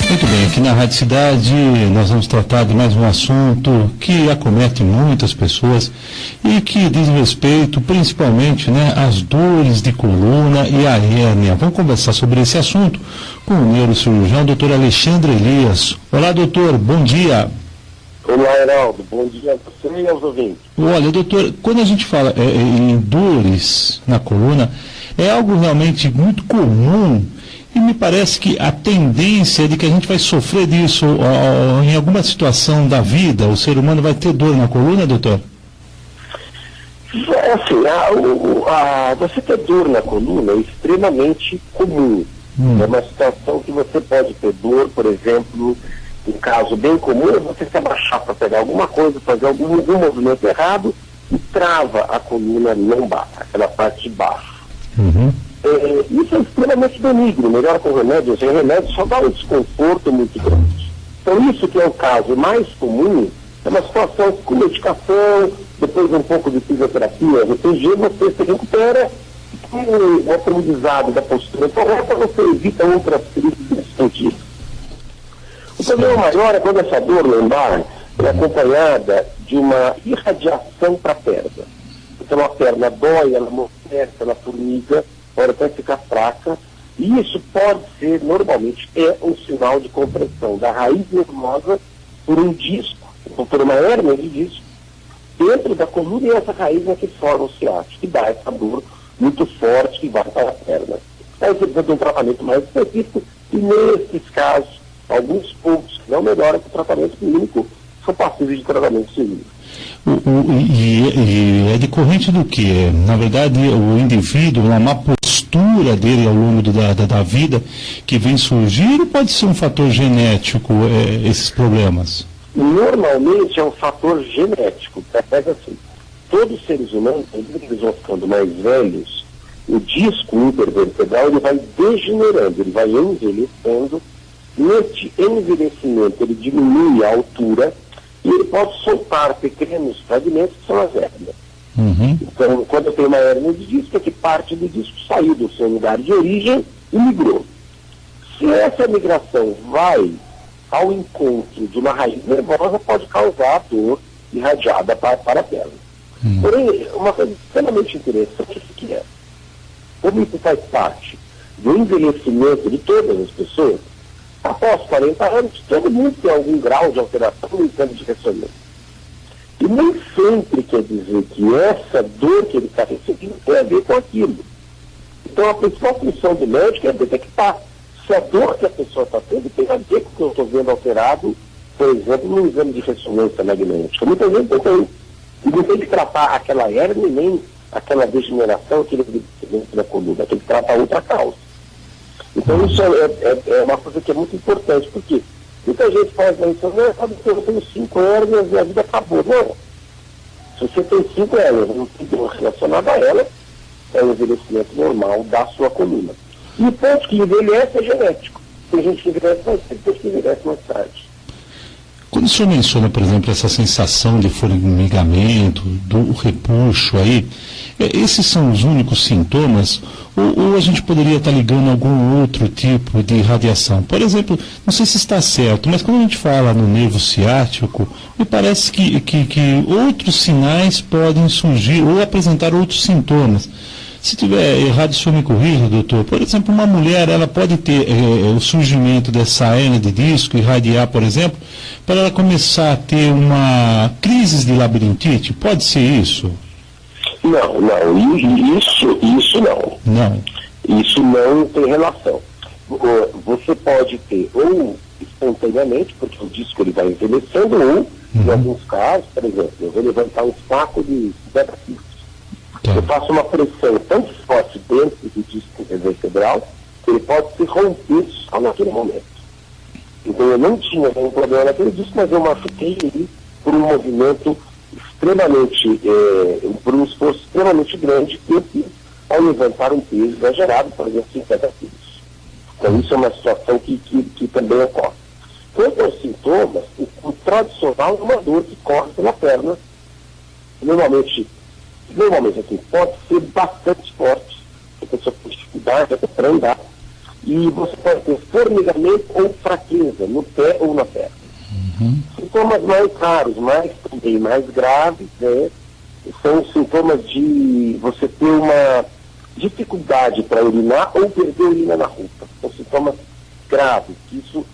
Muito bem, aqui na Rádio Cidade nós vamos tratar de mais um assunto que acomete muitas pessoas e que diz respeito principalmente, às dores de coluna e a hérnia. Vamos conversar sobre esse assunto com o neurocirurgião Dr. Alexandre Elias. Olá, doutor, bom dia. Olá, Heraldo, bom dia a você e aos ouvintes. Olha, doutor, quando a gente fala em dores na coluna, é algo realmente muito comum. E me parece que a tendência é de que a gente vai sofrer disso em alguma situação da vida. O ser humano vai ter dor na coluna, doutor? É assim, você ter dor na coluna é extremamente comum. É uma situação que você pode ter dor, por exemplo, um caso bem comum é você se abaixar para pegar alguma coisa, fazer algum movimento errado e trava a coluna lombar, aquela parte de baixo. Isso é extremamente benigno, melhor com remédios. Sem remédios só dá um desconforto muito grande. Então isso que é o caso mais comum, é uma situação com medicação, depois um pouco de fisioterapia, RPG, você se recupera, com o aprendizado da postura correta, você evita outras crises desse sentido. O problema maior é quando essa dor lombar é acompanhada de uma irradiação para a perna. Então a perna dói, ela amortece, ela formiga, pode até ficar fraca, e isso pode ser, normalmente, um sinal de compressão da raiz nervosa por um disco, ou por uma hérnia de disco, dentro da coluna, e essa raiz é que forma o ciático, que dá essa dor muito forte que vai para a perna. Aí você precisa de um tratamento mais específico, e nesses casos, alguns poucos que não melhoram que o tratamento clínico são passíveis de tratamento cirúrgico. E é decorrente do que? Na verdade, o indivíduo, uma má postura dele ao longo da vida que vem surgir, ou pode ser um fator genético, esses problemas? Normalmente é um fator genético. Pega assim, todos os seres humanos, eles vão ficando mais velhos, o disco intervertebral ele vai degenerando, ele vai envelhecendo. Neste envelhecimento ele diminui a altura e ele pode soltar pequenos fragmentos que são as hérnias. Então, quando eu tenho uma hérnia de disco, é que parte do disco saiu do seu lugar de origem e migrou. Se essa migração vai ao encontro de uma raiz nervosa, pode causar dor irradiada para a perna. Porém, uma coisa extremamente interessante que é, como isso faz parte do envelhecimento de todas as pessoas, após 40 anos, todo mundo tem algum grau de alteração no exame de ressonância. E nem sempre quer dizer que essa dor que ele está recebendo tem a ver com aquilo. Então a principal função do médico é detectar se a dor que a pessoa está tendo tem a ver com o que eu estou vendo alterado, por exemplo, no exame de ressonância magnética. Muitas vezes não tem. E não tem que tratar aquela hérnia, nem aquela degeneração, aquele envelhecimento da coluna, tem que tratar outra causa. Então isso é uma coisa que é muito importante, porque muita gente faz uma ressonância, sabe que eu tenho 5 hérnias e a vida acabou. Não. Se você tem 5 hérnias, não tem dor relacionada a ela, é o envelhecimento normal da sua coluna. E o ponto que envelhece é genético. Tem gente que envelhece mais cedo, tem gente que envelhece mais tarde. Quando o senhor menciona, por exemplo, essa sensação de formigamento, do repuxo aí, esses são os únicos sintomas? Ou a gente poderia estar ligando a algum outro tipo de radiação? Por exemplo, não sei se está certo, mas quando a gente fala no nervo ciático, me parece que outros sinais podem surgir ou apresentar outros sintomas. Se tiver errado, o senhor me corrija, doutor. Por exemplo, uma mulher, ela pode ter o surgimento dessa hérnia de disco, irradiar, por exemplo, para ela começar a ter uma crise de labirintite? Pode ser isso? Não, isso não. Não. Isso não tem relação. Você pode ter ou espontaneamente, porque o disco ele vai envelhecendo, ou, em alguns casos, por exemplo, eu vou levantar um saco de 10 quilos. Eu faço uma pressão tão forte dentro do disco vertebral que ele pode se romper só naquele momento. Então eu não tinha nenhum problema naquele disco, mas eu machuquei ele por um movimento extremamente, por um esforço extremamente grande que eu fiz ao levantar um peso exagerado, por exemplo, 50 quilos. Então isso é uma situação que também ocorre. Quanto aos sintomas, o tradicional é uma dor que corre pela perna, normalmente assim, pode ser bastante forte, a pessoa tem dificuldade até para andar, e você pode ter formigamento ou fraqueza no pé ou na perna. Sintomas mais raros, mas também mais graves, né, são sintomas de você ter uma dificuldade para urinar ou perder a urina na roupa. São sintomas graves. Isso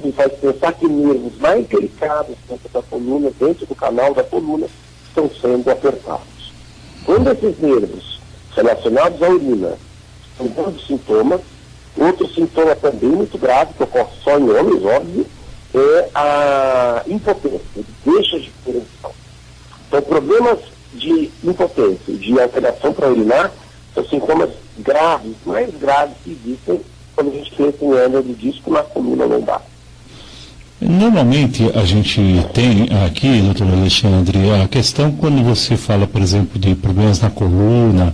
me faz pensar que nervos mais delicados dentro da coluna, dentro do canal da coluna, estão sendo apertados. Quando esses nervos relacionados à urina são grandes sintomas, outro sintoma também muito grave, que ocorre só em homens, óbvio, é a impotência, ele deixa de ter ereção. Então, problemas de impotência, de alteração para urinar, são sintomas graves, mais graves que existem quando a gente pensa em hérnia de disco na coluna lombar. Normalmente a gente tem aqui, doutor Alexandre, a questão quando você fala, por exemplo, de problemas na coluna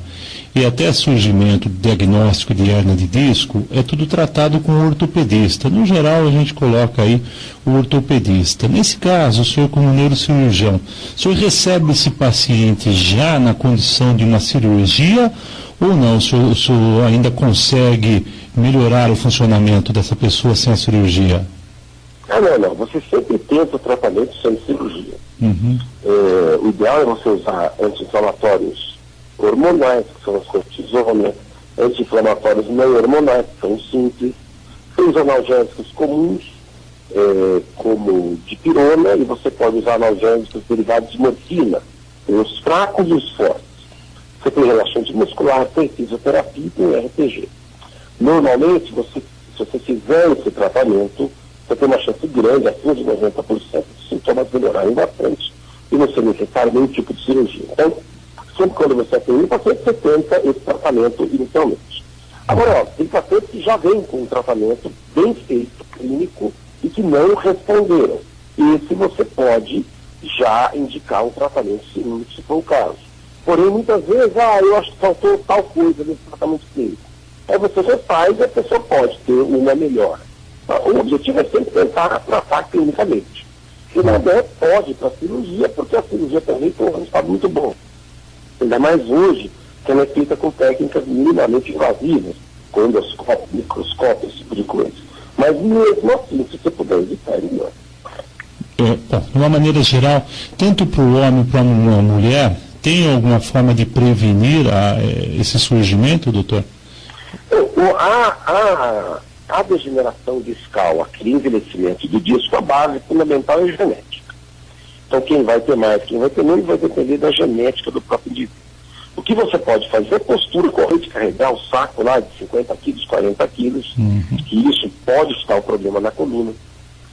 e até surgimento, diagnóstico de hérnia de disco, é tudo tratado com o ortopedista. No geral, a gente coloca aí o ortopedista. Nesse caso, o senhor como neurocirurgião, o senhor recebe esse paciente já na condição de uma cirurgia ou não? O senhor ainda consegue melhorar o funcionamento dessa pessoa sem a cirurgia? Não. Você sempre tenta o tratamento sem cirurgia. O ideal é você usar anti-inflamatórios hormonais, que são as cortisona, anti-inflamatórios não hormonais, que são simples, tem os analgésicos comuns, como dipirona, e você pode usar analgésicos derivados de morfina, tem os fracos e os fortes. Você tem relaxante muscular, tem fisioterapia e tem RPG. Normalmente, se você fizer esse tratamento, você tem uma chance grande, acima de 90%, de sintomas melhorarem bastante e você não necessitar nenhum tipo de cirurgia. Então, sempre quando você tem um paciente, você tenta esse tratamento inicialmente. Agora, tem pacientes que já vêm com um tratamento bem feito, clínico, e que não responderam. Esse você pode já indicar um tratamento cirúrgico, se for o caso. Porém, muitas vezes, eu acho que faltou tal coisa nesse tratamento clínico. Aí você refaz e a pessoa pode ter uma melhora. O objetivo é sempre tentar tratar clinicamente. Se não der, pode ir para a cirurgia, porque a cirurgia também tem um resultado muito bom. Ainda mais hoje, que ela é feita com técnicas minimamente invasivas, com endoscópio, microscópio, esse tipo de coisa. Mas mesmo assim, se você puder evitar, é melhor. De uma maneira geral, tanto para o homem como para a mulher, tem alguma forma de prevenir esse surgimento, doutor? A degeneração discal, aquele envelhecimento do disco, a base fundamental é a genética. Então, quem vai ter mais, quem vai ter menos, vai depender da genética do próprio indivíduo. O que você pode fazer é postura correta, carregar o saco lá de 50 quilos, 40 quilos, que isso pode estar o problema na coluna.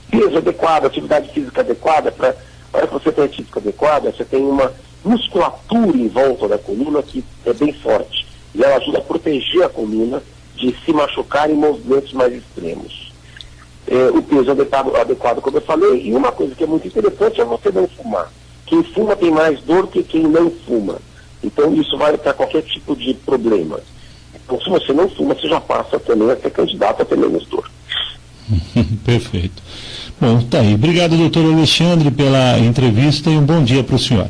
Peso adequado, atividade física adequada, para hora que você tem a física adequada, você tem uma musculatura em volta da coluna que é bem forte. E ela ajuda a proteger a coluna de se machucar em movimentos mais extremos. O peso adequado, como eu falei, e uma coisa que é muito interessante é você não fumar. Quem fuma tem mais dor que quem não fuma. Então isso vale para qualquer tipo de problema. Então se você não fuma, você já passa também a ser candidato a ter menos dor. Perfeito. Bom, tá aí. Obrigado, doutor Alexandre, pela entrevista e um bom dia para o senhor.